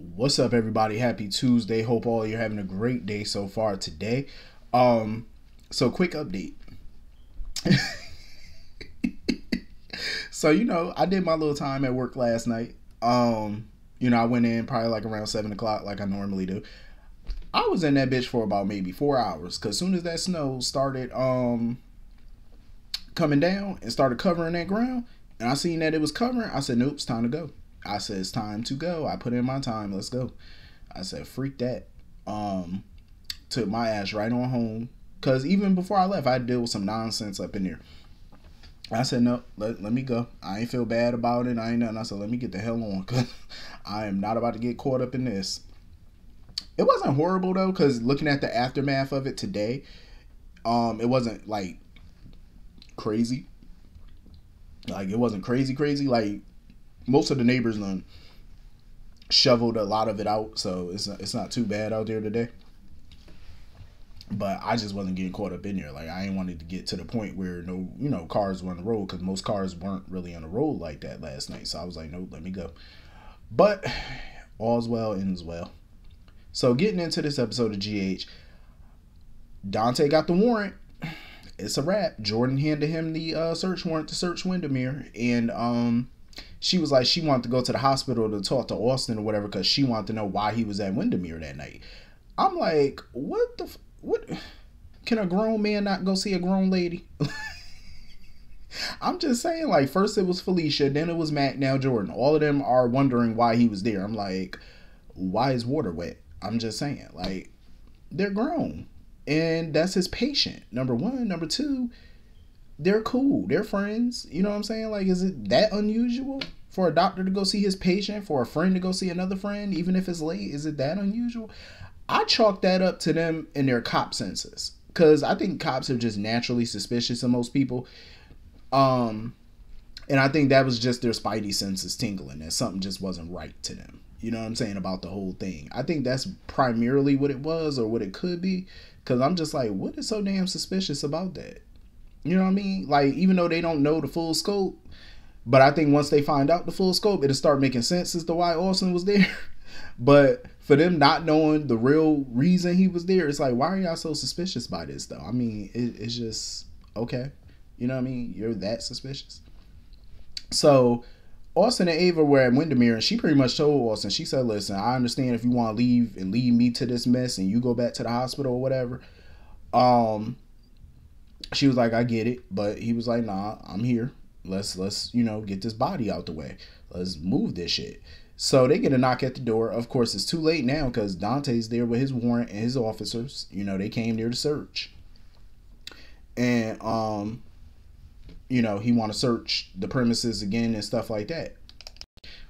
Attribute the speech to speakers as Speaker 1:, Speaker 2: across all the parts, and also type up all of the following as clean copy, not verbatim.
Speaker 1: What's up, everybody? Happy Tuesday. Hope all you're having a great day so far today. So quick update. So I did my little time at work last night. I went in probably like around 7 o'clock, like I normally do. I was in that bitch for about maybe 4 hours, cause soon as that snow started coming down and started covering that ground, and I seen that it was covering, I said, nope, it's time to go. I said, it's time to go. I put in my time. Let's go. I said, freak that. Took my ass right on home. Because even before I left, I had to deal with some nonsense up in there. I said, no, let me go. I ain't feel bad about it. I ain't nothing. I said, let me get the hell on. Because I am not about to get caught up in this. It wasn't horrible, though, because looking at the aftermath of it today, it wasn't, like, crazy. Like, it wasn't crazy. Like, most of the neighbors shoveled a lot of it out, so it's not too bad out there today. But I just wasn't getting caught up in there. Like, I ain't wanted to get to the point where no cars were on the road, because most cars weren't really on the road like that last night. So I was like, nope, let me go. But all's well ends well. So getting into this episode of GH, Dante got the warrant. It's a wrap. Jordan handed him the search warrant to search Windermere, and she was like, she wanted to go to the hospital to talk to Austin or whatever, because she wanted to know why he was at Windermere that night. I'm like, what? Can a grown man not go see a grown lady? I'm just saying, like, first it was Felicia, then it was Mac, now Jordan. All of them are wondering why he was there. I'm like, why is water wet? I'm just saying, like, they're grown. And that's his patient, number one. Number two, they're cool. They're friends. You know what I'm saying? Like, is it that unusual for a doctor to go see his patient, for a friend to go see another friend, even if it's late? Is it that unusual? I chalk that up to them and their cop senses, because I think cops are just naturally suspicious of most people. And I think that was just their spidey senses tingling, that something just wasn't right to them. You know what I'm saying about the whole thing? I think that's primarily what it was, or what it could be, because I'm just like, what is so damn suspicious about that? You know what I mean? Like, even though they don't know the full scope, but I think once they find out the full scope, it'll start making sense as to why Austin was there. But for them not knowing the real reason he was there, it's like, why are y'all so suspicious by this, though? I mean, it's just, okay. You know what I mean? You're that suspicious. So Austin and Ava were at Windermere, and she pretty much told Austin, she said, listen, I understand if you want to leave and leave me to this mess and you go back to the hospital or whatever. She was like, I get it. But he was like, nah, I'm here. Let's get this body out the way. Let's move this shit. So they get a knock at the door. Of course, it's too late now, because Dante's there with his warrant and his officers. They came there to search. And, he want to search the premises again and stuff like that.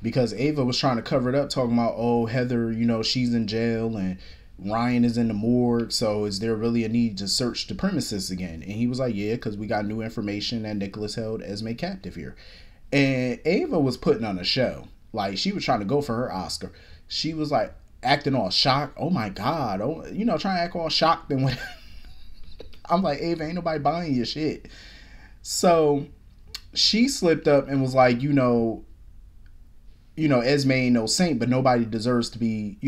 Speaker 1: Because Ava was trying to cover it up, talking about, oh, Heather, she's in jail and Ryan is in the morgue, so is there really a need to search the premises again? And he was like, yeah, because we got new information that Nicholas held Esme captive here. And Ava was putting on a show. Like, she was trying to go for her Oscar. She was like acting all shocked. Oh my God. Oh, trying to act all shocked and what. I'm like, Ava, ain't nobody buying your shit. So she slipped up and was like, Esme ain't no saint, but nobody deserves to be,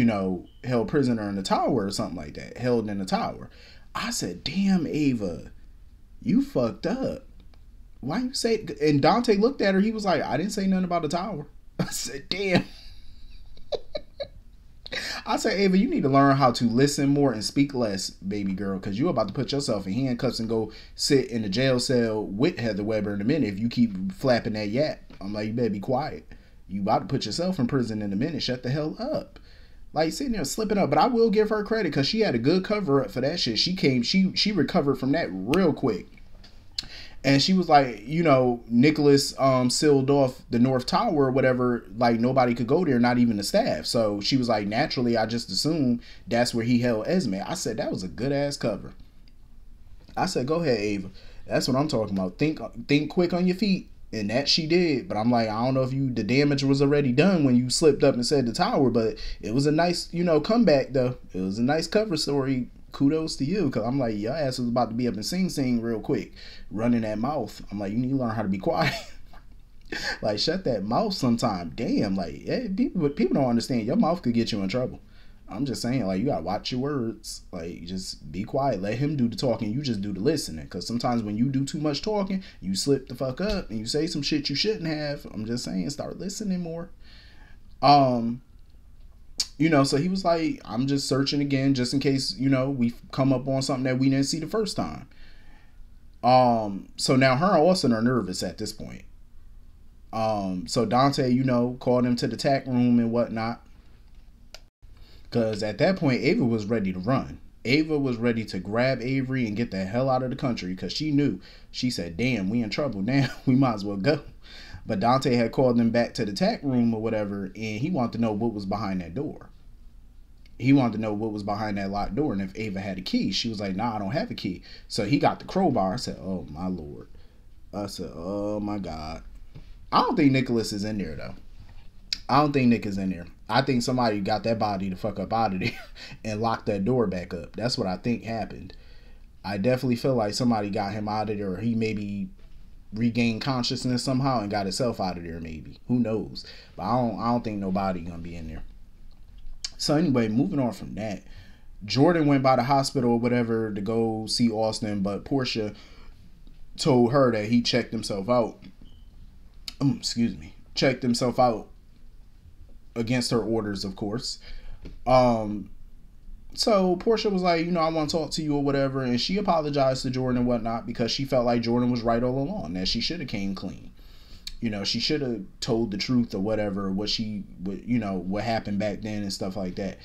Speaker 1: held prisoner in the tower or something like that. Held in the tower. I said, damn, Ava, you fucked up. Why you say? And Dante looked at her. He was like, I didn't say nothing about the tower. I said, damn. I said, Ava, you need to learn how to listen more and speak less, baby girl, because you're about to put yourself in handcuffs and go sit in a jail cell with Heather Weber in a minute if you keep flapping that yap. I'm like, you better be quiet. You about to put yourself in prison in a minute. Shut the hell up. Like, sitting there slipping up. But I will give her credit, because she had a good cover up for that shit. She recovered from that real quick. And she was like, Nicholas sealed off the North Tower or whatever. Like, nobody could go there, not even the staff. So she was like, naturally, I just assumed that's where he held Esme. I said, that was a good ass cover. I said, go ahead, Ava. That's what I'm talking about. Think quick on your feet. And that she did. But I'm like, I don't know if the damage was already done when you slipped up and said the tower. But it was a nice, comeback, though. It was a nice cover story. Kudos to you. Because I'm like, your ass was about to be up and sing real quick. Running that mouth. I'm like, you need to learn how to be quiet. Like, shut that mouth sometime. Damn, like, people don't understand. Your mouth could get you in trouble. I'm just saying, like, you gotta watch your words. Like, just be quiet. Let him do the talking. You just do the listening. Because sometimes when you do too much talking, you slip the fuck up and you say some shit you shouldn't have. I'm just saying, start listening more. So he was like, I'm just searching again just in case, we come up on something that we didn't see the first time. So now her and Austin are nervous at this point. So Dante, called him to the tack room and whatnot. Because at that point, Ava was ready to run. Ava was ready to grab Avery and get the hell out of the country because she knew. She said, damn, we in trouble now. We might as well go. But Dante had called them back to the tack room or whatever, and he wanted to know what was behind that door. He wanted to know what was behind that locked door and if Ava had a key. She was like, nah, I don't have a key. So he got the crowbar. I said, oh, my Lord. I said, oh, my God. I don't think Nicholas is in there, though. I don't think Nick is in there. I think somebody got that body the fuck up out of there and locked that door back up. That's what I think happened. I definitely feel like somebody got him out of there, or he maybe regained consciousness somehow and got himself out of there maybe. Who knows? But I don't think nobody gonna be in there. So anyway, moving on from that, Jordan went by the hospital or whatever to go see Austin, but Portia told her that he checked himself out. Checked himself out against her orders, of course. So Portia was like, I want to talk to you or whatever, and she apologized to Jordan and whatnot because she felt like Jordan was right all along, that she should have came clean. She should have told the truth or whatever, what happened back then and stuff like that.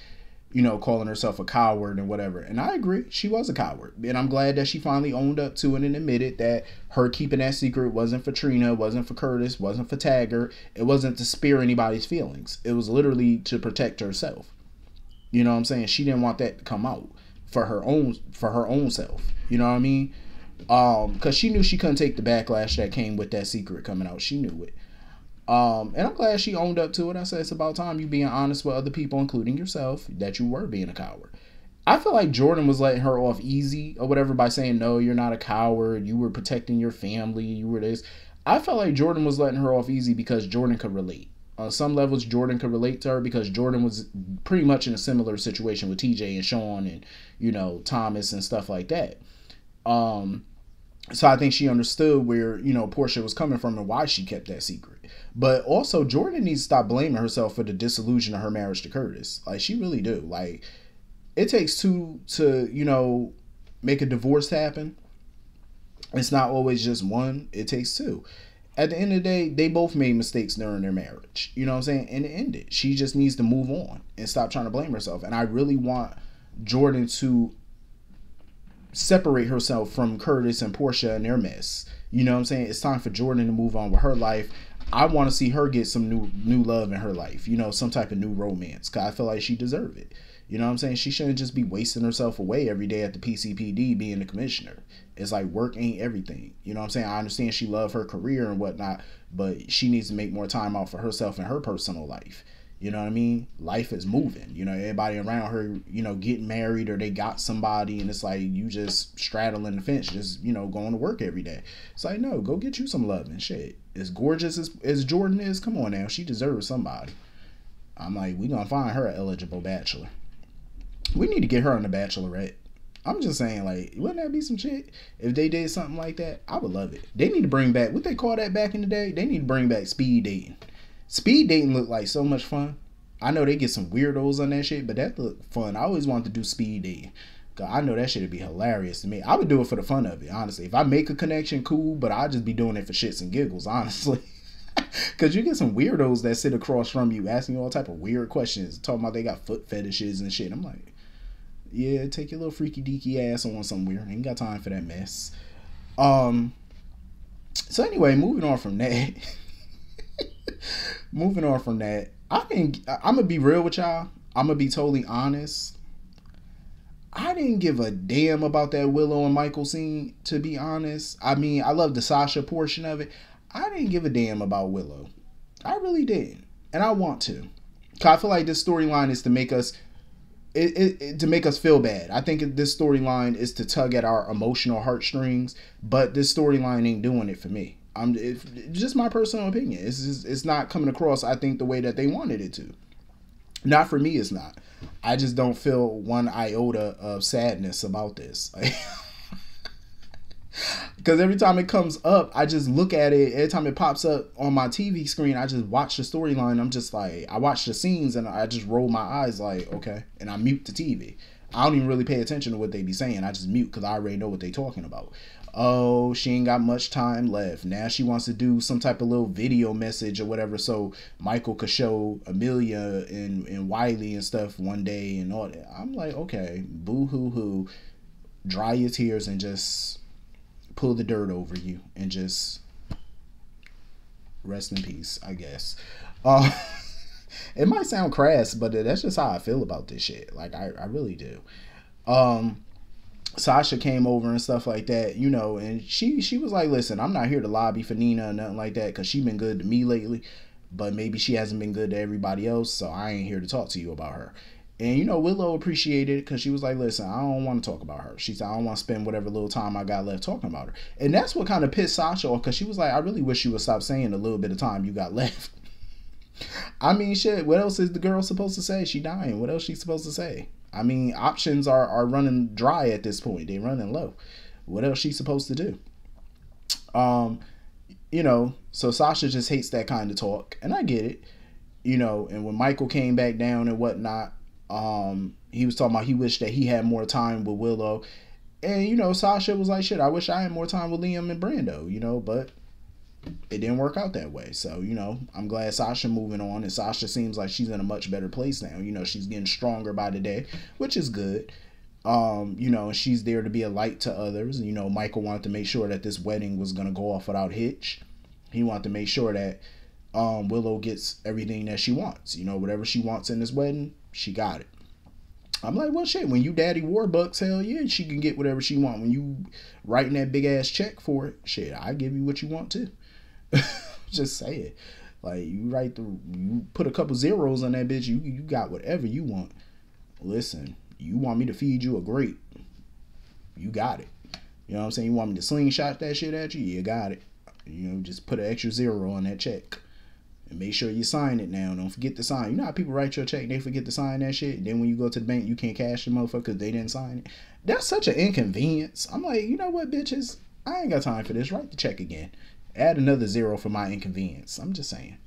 Speaker 1: Calling herself a coward and whatever. And I agree, she was a coward. And I'm glad that she finally owned up to it and admitted that her keeping that secret wasn't for Trina, wasn't for Curtis, wasn't for Taggart. It wasn't to spare anybody's feelings. It was literally to protect herself. You know what I'm saying? She didn't want that to come out for her own self. You know what I mean? Because she knew she couldn't take the backlash that came with that secret coming out. She knew it. And I'm glad she owned up to it. I said it's about time you being honest with other people, including yourself, that you were being a coward. I feel like Jordan was letting her off easy or whatever by saying, no, you're not a coward. You were protecting your family. You were this. I felt like Jordan was letting her off easy because Jordan could relate. On some levels, Jordan could relate to her because Jordan was pretty much in a similar situation with TJ and Sean and, Thomas and stuff like that. So I think she understood where, Portia was coming from and why she kept that secret. But also, Jordan needs to stop blaming herself for the disillusion of her marriage to Curtis. Like, she really do. Like, it takes two to, make a divorce happen. It's not always just one. It takes two. At the end of the day, they both made mistakes during their marriage. You know what I'm saying? And it ended. She just needs to move on and stop trying to blame herself. And I really want Jordan to separate herself from Curtis and Portia and their mess. You know what I'm saying? It's time for Jordan to move on with her life. I want to see her get some new love in her life. Some type of new romance. Because I feel like she deserves it. You know what I'm saying? She shouldn't just be wasting herself away every day at the PCPD being the commissioner. It's like work ain't everything. You know what I'm saying? I understand she loves her career and whatnot, but she needs to make more time out for herself and her personal life. You know what I mean? Life is moving. Everybody around her, getting married or they got somebody, and it's like you just straddling the fence, just, going to work every day. It's like, no, go get you some love and shit. As gorgeous as Jordan is, come on now, she deserves somebody. I'm like, we gonna find her an eligible bachelor. We need to get her on the Bachelorette. I'm just saying, like, wouldn't that be some shit? If they did something like that, I would love it. They need to bring back, what they call that back in the day? They need to bring back speed dating. Speed dating looked like so much fun. I know they get some weirdos on that shit, but that looked fun. I always wanted to do speed dating. Cause I know that shit would be hilarious to me. I would do it for the fun of it, honestly. If I make a connection, cool, but I'd just be doing it for shits and giggles, honestly. Because you get some weirdos that sit across from you asking you all type of weird questions, talking about they got foot fetishes and shit. I'm like, yeah, take your little freaky deaky ass on somewhere. Ain't got time for that mess. So anyway, moving on from that. I'm gonna be real with y'all. I'm gonna be totally honest. I didn't give a damn about that Willow and Michael scene, to be honest. I mean, I love the Sasha portion of it. I didn't give a damn about Willow. I really didn't. And I want to. Cause I feel like this storyline is to make us to make us feel bad. I think this storyline is to tug at our emotional heartstrings, but this storyline ain't doing it for me. It's just my personal opinion. It's not coming across, I think, the way that they wanted it to. Not for me, it's not. I just don't feel one iota of sadness about this. Like, because every time it comes up, I just look at it. Every time it pops up on my TV screen, I just watch the storyline. I'm just like, I watch the scenes and I just roll my eyes like, okay. And I mute the TV. I don't even really pay attention to what they be saying. I just mute because I already know what they talking about. Oh, she ain't got much time left. Now she wants to do some type of little video message or whatever so Michael could show Amelia and Wiley and stuff one day and all that. I'm like, okay, boo hoo hoo. Dry your tears and just pull the dirt over you and just rest in peace, I guess. It might sound crass, but that's just how I feel about this shit. Like, I really do. Sasha came over and stuff like that, you know, and she was like, listen, I'm not here to lobby for Nina or nothing like that because she been good to me lately, but maybe she hasn't been good to everybody else, so I ain't here to talk to you about her. And, you know, Willow appreciated it because she was like, listen, I don't want to talk about her. She said, I don't want to spend whatever little time I got left talking about her. And that's what kind of pissed Sasha off because she was like, I really wish you would stop saying the little bit of time you got left. I mean, shit, what else is the girl supposed to say? She dying. What else she supposed to say? I mean, options are running dry at this point. They're running low. What else she supposed to do? You know, so Sasha just hates that kind of talk. And I get it. You know, and when Michael came back down and whatnot, he was talking about he wished that he had more time with Willow. And, you know, Sasha was like, shit, I wish I had more time with Liam and Brando, you know, but it didn't work out that way. So, you know, I'm glad Sasha moving on, and Sasha seems like she's in a much better place now. You know, she's getting stronger by the day, which is good. You know, she's there to be a light to others. You know, Michael wanted to make sure that this wedding was going to go off without hitch. He wanted to make sure that Willow gets everything that she wants. You know, whatever she wants in this wedding, she got it. I'm like, well, shit, when you Daddy Warbucks, hell yeah, she can get whatever she want. When you writing that big ass check for it, shit, I give you what you want too. Just say it. Like, you put a couple zeros on that bitch, you got whatever you want. Listen, you want me to feed you a grape, you got it. You know what I'm saying? You want me to slingshot that shit at you, you got it. You know, just put an extra zero on that check. And make sure you sign it now. Don't forget to sign. You know how people write your check, they forget to sign that shit. Then when you go to the bank, you can't cash the motherfucker because they didn't sign it. That's such an inconvenience. I'm like, you know what, bitches? I ain't got time for this. Write the check again. Add another zero for my inconvenience. I'm just saying.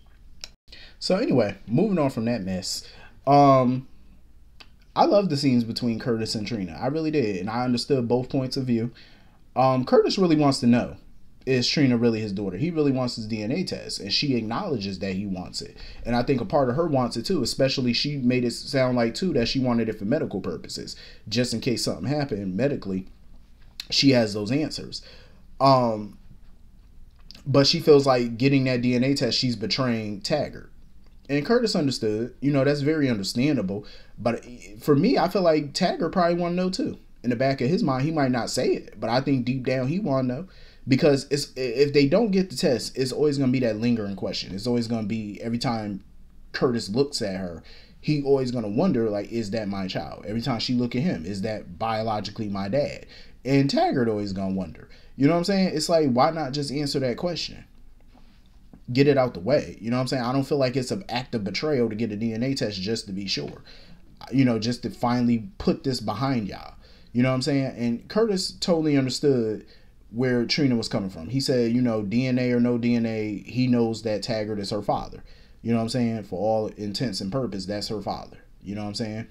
Speaker 1: So anyway, moving on from that mess. I love the scenes between Curtis and Trina. I really did. And I understood both points of view. Curtis really wants to know, is Trina really his daughter? He really wants his DNA test. And she acknowledges that he wants it. And I think a part of her wants it too. Especially she made it sound like too that she wanted it for medical purposes. Just in case something happened medically. She has those answers. But she feels like getting that DNA test, she's betraying Taggart. And Curtis understood. You know, that's very understandable. But for me, I feel like Taggart probably want to know too. In the back of his mind, he might not say it, but I think deep down he want to know. Because if they don't get the test, it's always going to be that lingering question. It's always going to be, every time Curtis looks at her, he always going to wonder, like, is that my child? Every time she look at him, is that biologically my dad? And Taggart always going to wonder. You know what I'm saying? It's like, why not just answer that question? Get it out the way. You know what I'm saying? I don't feel like it's an act of betrayal to get a DNA test just to be sure. You know, just to finally put this behind y'all. You know what I'm saying? And Curtis totally understood where Trina was coming from. He said, you know, DNA or no DNA, he knows that Taggart is her father. You know what I'm saying? For all intents and purposes, that's her father. You know what I'm saying?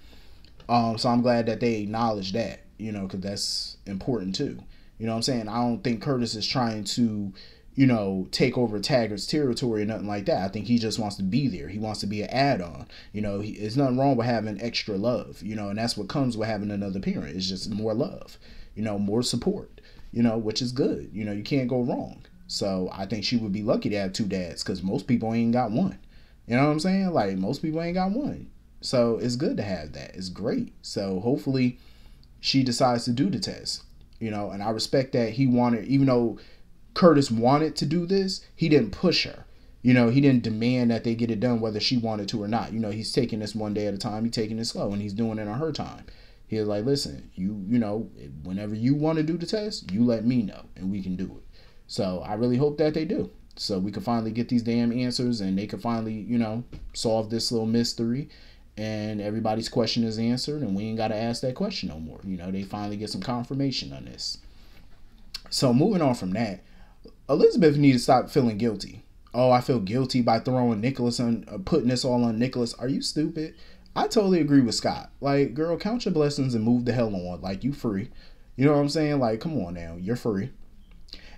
Speaker 1: So I'm glad that they acknowledge that, you know, because that's important too. You know what I'm saying? I don't think Curtis is trying to, you know, take over Taggart's territory or nothing like that. I think he just wants to be there. He wants to be an add-on. You know, there's nothing wrong with having extra love, you know, and that's what comes with having another parent. It's just more love, you know, more support, you know, which is good. You know, you can't go wrong. So I think she would be lucky to have two dads because most people ain't got one. You know what I'm saying? Like, most people ain't got one. So it's good to have that. It's great. So hopefully she decides to do the test. You know, and I respect that he wanted, even though Curtis wanted to do this, he didn't push her. You know, he didn't demand that they get it done whether she wanted to or not. You know, he's taking this one day at a time. He's taking it slow, and he's doing it on her time. He's like, listen, you know, whenever you want to do the test, you let me know, and we can do it. So I really hope that they do. So we can finally get these damn answers and they can finally, solve this little mystery and everybody's question is answered and we ain't got to ask that question no more. They finally get some confirmation on this. So moving on from that, Elizabeth needs to stop feeling guilty. Oh, I feel guilty by throwing Nicholas on, putting this all on Nicholas. Are you stupid? I totally agree with Scott. Like, girl, count your blessings and move the hell on. Like, you free. You know what I'm saying? Like, come on now. You're free.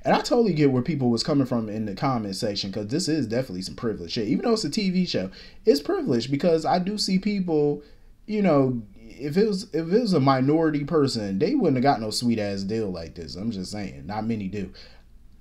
Speaker 1: And I totally get where people was coming from in the comment section, because this is definitely some privilege shit. Even though it's a TV show, it's privilege, because I do see people, if it was a minority person, they wouldn't have got no sweet ass deal like this. I'm just saying, not many do.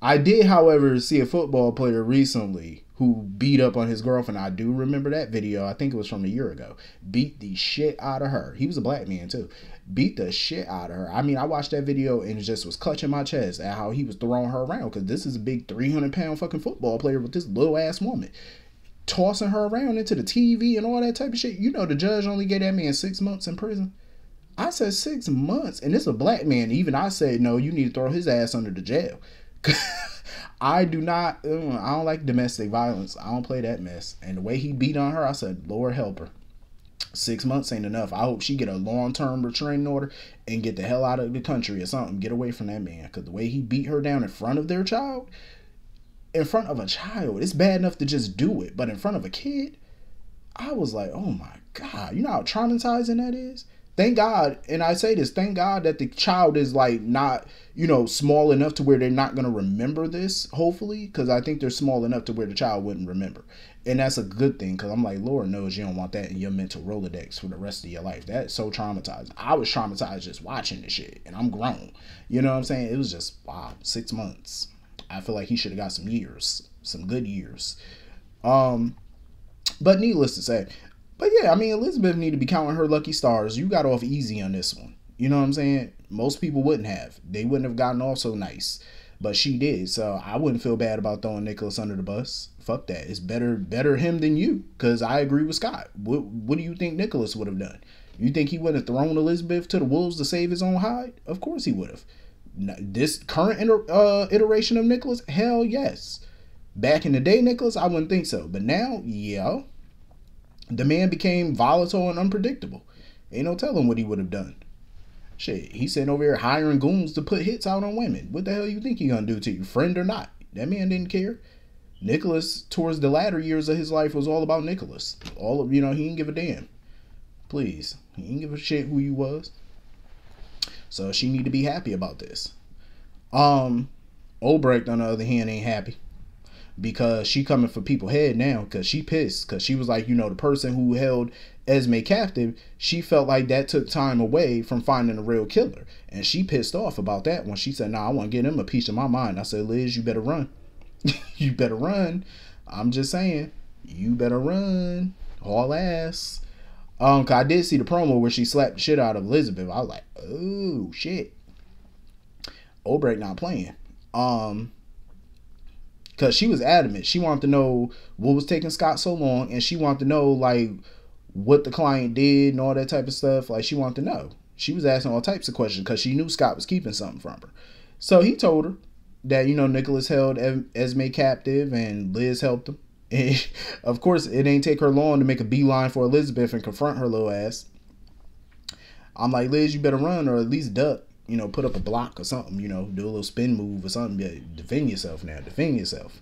Speaker 1: I did, however, see a football player recently who beat up on his girlfriend. I do remember that video. I think it was from a year ago. Beat the shit out of her. He was a black man too. Beat the shit out of her. I mean, I watched that video and just was clutching my chest at how he was throwing her around, because this is a big 300-pound fucking football player with this little ass woman. Tossing her around into the TV and all that type of shit. The judge only gave that man 6 months in prison. I said 6 months, and it's a black man. Even I said, no, you need to throw his ass under the jail. I don't like domestic violence. I don't play that mess. And the way he beat on her, I said, Lord help her. 6 months ain't enough. I hope she get a long-term restraining order and get the hell out of the country or something. Get away from that man. Because the way he beat her down in front of their child, in front of a child, it's bad enough to just do it. But in front of a kid, I was like, oh my God. You know how traumatizing that is? Thank God, and I say this, thank God that the child is like not, small enough to where they're not going to remember this, hopefully, because I think they're small enough to where the child wouldn't remember. And that's a good thing, because I'm like, Lord knows you don't want that in your mental Rolodex for the rest of your life. That's so traumatizing. I was traumatized just watching this shit, and I'm grown. You know what I'm saying? It was just, wow, 6 months. I feel like he should have got some years, some good years. But needless to say, but yeah, I mean, Elizabeth need to be counting her lucky stars. You got off easy on this one. You know what I'm saying? Most people wouldn't have. They wouldn't have gotten off so nice. But she did. So I wouldn't feel bad about throwing Nicholas under the bus. Fuck that. It's better him than you. Because I agree with Scott. What do you think Nicholas would have done? You think he would have thrown Elizabeth to the wolves to save his own hide? Of course he would have. This current iteration of Nicholas? Hell yes. Back in the day, Nicholas, I wouldn't think so. But now, yeah. The man became volatile and unpredictable. Ain't no telling what he would have done. Shit, he's sitting over here hiring goons to put hits out on women. What the hell you think he gonna do to you, friend or not? That man didn't care. Nicholas, towards the latter years of his life, was all about Nicholas. He didn't give a damn. Please, he didn't give a shit who you was. So she need to be happy about this. Obrecht, on the other hand, ain't happy. Because she coming for people's head now, because she pissed, because she was like, the person who held Esme captive, she felt like that took time away from finding a real killer, and she pissed off about that when she said, I want to get him a piece of my mind. I said, Liz, you better run. You better run. I'm just saying, you better run. Haul ass. Cause I did see the promo where she slapped the shit out of Elizabeth. I was like, oh shit. Obrecht not playing. Because she was adamant. She wanted to know what was taking Scott so long. And she wanted to know, like, what the client did and all that type of stuff. Like, she wanted to know. She was asking all types of questions because she knew Scott was keeping something from her. So he told her that, Nicholas held Esme captive and Liz helped him. And of course, it ain't take her long to make a beeline for Elizabeth and confront her little ass. I'm like, Liz, you better run or at least duck. Put up a block or something, do a little spin move or something. Yeah, defend yourself now. Defend yourself.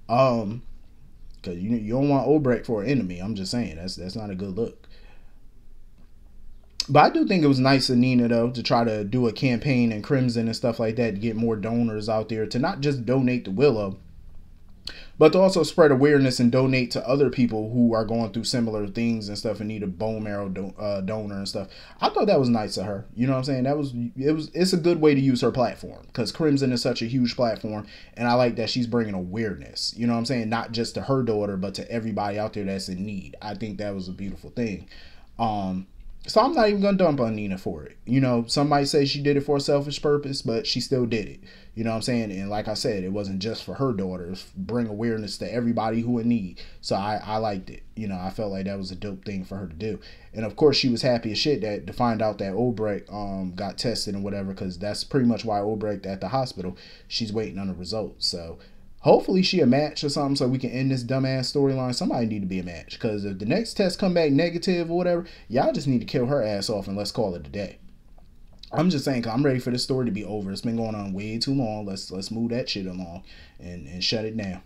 Speaker 1: Because you don't want Obrecht for an enemy. I'm just saying, that's not a good look. But I do think it was nice of Nina, though, to try to do a campaign in Crimson and stuff like that to get more donors out there, to not just donate to Willow, but to also spread awareness and donate to other people who are going through similar things and stuff and need a bone marrow donor and stuff. I thought that was nice of her. You know what I'm saying? It's a good way to use her platform, because Crimson is such a huge platform, and I like that she's bringing awareness. You know what I'm saying? Not just to her daughter, but to everybody out there that's in need. I think that was a beautiful thing. So I'm not even gonna dump on Nina for it. You know, some might say she did it for a selfish purpose, but she still did it. You know what I'm saying? And like I said, it wasn't just for her daughters. Bring awareness to everybody who in need. So I liked it. You know, I felt like that was a dope thing for her to do. And of course, she was happy as shit that to find out that Obrecht got tested and whatever, because that's pretty much why Obrecht at the hospital. She's waiting on the results. So hopefully she a match or something so we can end this dumbass storyline. Somebody need to be a match, because if the next test come back negative or whatever, y'all just need to kill her ass off and let's call it a day. I'm just saying, cause I'm ready for this story to be over. It's been going on way too long. Let's move that shit along and shut it down.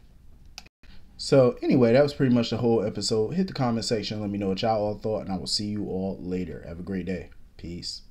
Speaker 1: So anyway, that was pretty much the whole episode. Hit the comment section. Let me know what y'all all thought, and I will see you all later. Have a great day. Peace.